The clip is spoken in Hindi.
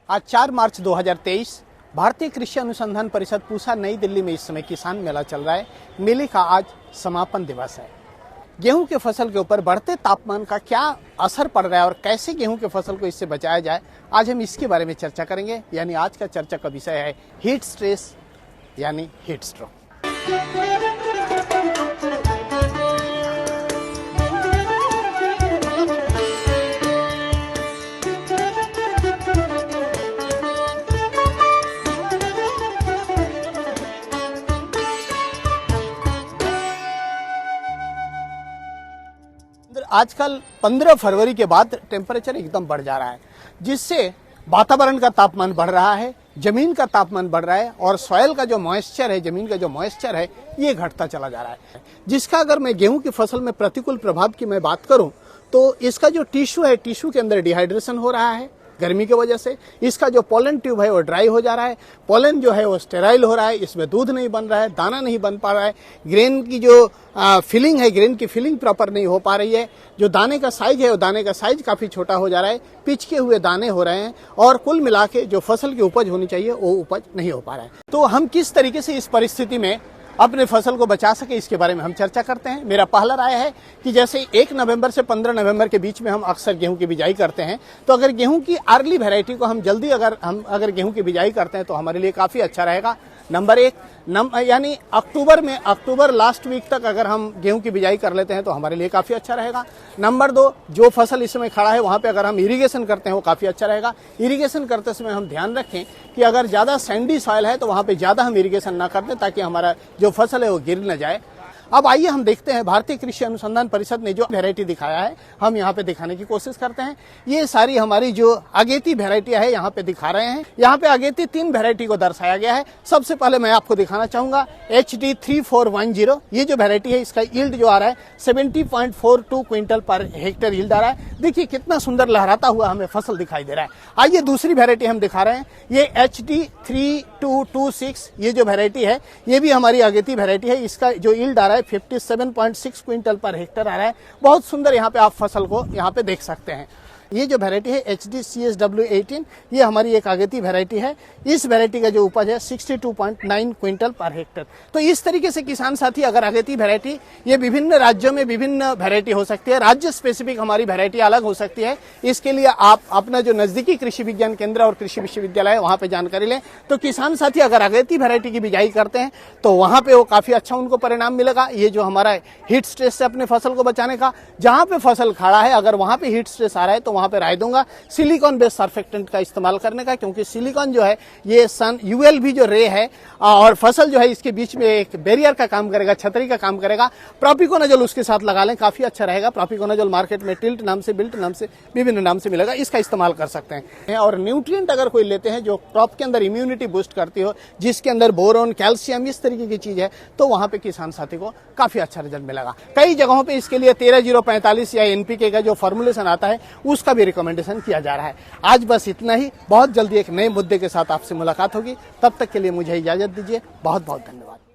आज 4 मार्च 2023 भारतीय कृषि अनुसंधान परिषद पूसा नई दिल्ली में इस समय किसान मेला चल रहा है। मेले का आज समापन दिवस है। गेहूं के फसल के ऊपर बढ़ते तापमान का क्या असर पड़ रहा है और कैसे गेहूं के फसल को इससे बचाया जाए, आज हम इसके बारे में चर्चा करेंगे। यानी आज का चर्चा का विषय है हीट स्ट्रेस यानी हीट स्ट्रोक। आजकल 15 फरवरी के बाद टेम्परेचर एकदम बढ़ जा रहा है, जिससे वातावरण का तापमान बढ़ रहा है, जमीन का तापमान बढ़ रहा है और सॉइल का जो मॉइस्चर है, जमीन का जो मॉइस्चर है, ये घटता चला जा रहा है। जिसका अगर मैं गेहूं की फसल में प्रतिकूल प्रभाव की मैं बात करूं तो इसका जो टिश्यू है, टिश्यू के अंदर डिहाइड्रेशन हो रहा है गर्मी की वजह से। इसका जो पोलन ट्यूब है वो ड्राई हो जा रहा है, पोलन जो है वो स्टेराइल हो रहा है, इसमें दूध नहीं बन रहा है, दाना नहीं बन पा रहा है, ग्रेन की जो फिलिंग है, ग्रेन की फिलिंग प्रॉपर नहीं हो पा रही है, जो दाने का साइज है वो दाने का साइज काफी छोटा हो जा रहा है, पिचके हुए दाने हो रहे हैं और कुल मिला के जो फसल की उपज होनी चाहिए वो उपज नहीं हो पा रहा है। तो हम किस तरीके से इस परिस्थिति में अपने फसल को बचा सके, इसके बारे में हम चर्चा करते हैं। मेरा पहला राय है कि जैसे 1 नवंबर से 15 नवंबर के बीच में हम अक्सर गेहूं की बिजाई करते हैं, तो अगर गेहूं की अर्ली वैरायटी को हम जल्दी अगर गेहूं की बिजाई करते हैं तो हमारे लिए काफी अच्छा रहेगा। नंबर 1 यानी अक्टूबर लास्ट वीक तक अगर हम गेहूं की बिजाई कर लेते हैं तो हमारे लिए काफी अच्छा रहेगा। नंबर 2, जो फसल इस समय खड़ा है वहां पे अगर हम इरिगेशन करते हैं वो काफी अच्छा रहेगा। इरिगेशन करते समय हम ध्यान रखें कि अगर ज्यादा सैंडी सॉइल है तो वहां पे ज्यादा हम इरिगेशन ना कर दें, ताकि हमारा जो फसल है वो गिर न जाए। अब आइए हम देखते हैं भारतीय कृषि अनुसंधान परिषद ने जो वैरायटी दिखाया है, हम यहाँ पे दिखाने की कोशिश करते हैं। ये सारी हमारी जो अगेती वैरायटियां है यहाँ पे दिखा रहे हैं। यहाँ पे अगेती 3 वैरायटी को दर्शाया गया है। सबसे पहले मैं आपको दिखाना चाहूंगा HD 3410। ये जो वैरायटी है इसका यील्ड जो आ रहा है 70.42 क्विंटल पर हेक्टेयर यील्ड आ रहा है। देखिए कितना सुंदर लहराता हुआ हमें फसल दिखाई दे रहा है। आइए दूसरी वैरायटी हम दिखा रहे हैं, ये HD 3226। ये जो वैरायटी है ये भी हमारी अगेती वैरायटी है। इसका जो यील्ड आ रहा है 57.6 क्विंटल पर हेक्टेयर आ रहा है। बहुत सुंदर यहाँ पे आप फसल को यहाँ पे देख सकते हैं। ये जो वैरायटी है HD CSW18, ये हमारी एक अगेती वैरायटी है। इस वैरायटी का जो उपज है 62.9 क्विंटल पर हेक्टेयर। तो इस तरीके से किसान साथी अगर अगेती वैरायटी, ये विभिन्न राज्यों में विभिन्न वैरायटी हो सकती है, राज्य स्पेसिफिक हमारी वैरायटी अलग हो सकती है। इसके लिए आप अपना जो नजदीकी कृषि विज्ञान केंद्र और कृषि विश्वविद्यालय है वहां पे जानकारी लें। तो किसान साथी अगर अगेती वैरायटी की बिजाई करते हैं तो वहां पे वो काफी अच्छा उनको परिणाम मिलेगा। ये जो हमारा हीट स्ट्रेस से अपने फसल को बचाने का, जहां पे फसल खड़ा है अगर वहां पे हीट स्ट्रेस आ रहा है तो वहां पे राय दूंगा सिलिकॉन बेस्ड सर्फेक्टेंट का इस्तेमाल करने का, क्योंकि सिलिकॉन जो है ये सन ULV जो रे है और फसल जो है इसके बीच में एक बैरियर का काम करेगा, छतरी का काम करेगा। प्रोपिकोनाजोल उसके साथ लगा लें, काफी अच्छा रहेगा। प्रोपिकोनाजोल मार्केट में टिल्ट नाम से, बिल्ट नाम से, विभिन्न नाम से मिलेगा, इसका इस्तेमाल कर सकते हैं। और न्यूट्रिएंट अगर कोई लेते हैं जो क्रॉप के अंदर इम्यूनिटी बूस्ट करती हो, जिसके अंदर बोरोन, कैल्शियम, इस तरीके की चीज है, तो वहां पे किसान साथी को काफी अच्छा रिजल्ट मिलेगा। कई जगहों पे इसके लिए 13045 या NPK का जो फॉर्मुलेशन आता है उसका भी रिकमेंडेशन किया जा रहा है। आज बस इतना ही। बहुत जल्दी एक नए मुद्दे के साथ आपसे मुलाकात होगी। तब तक के लिए मुझे इजाजत दीजिए। बहुत बहुत धन्यवाद।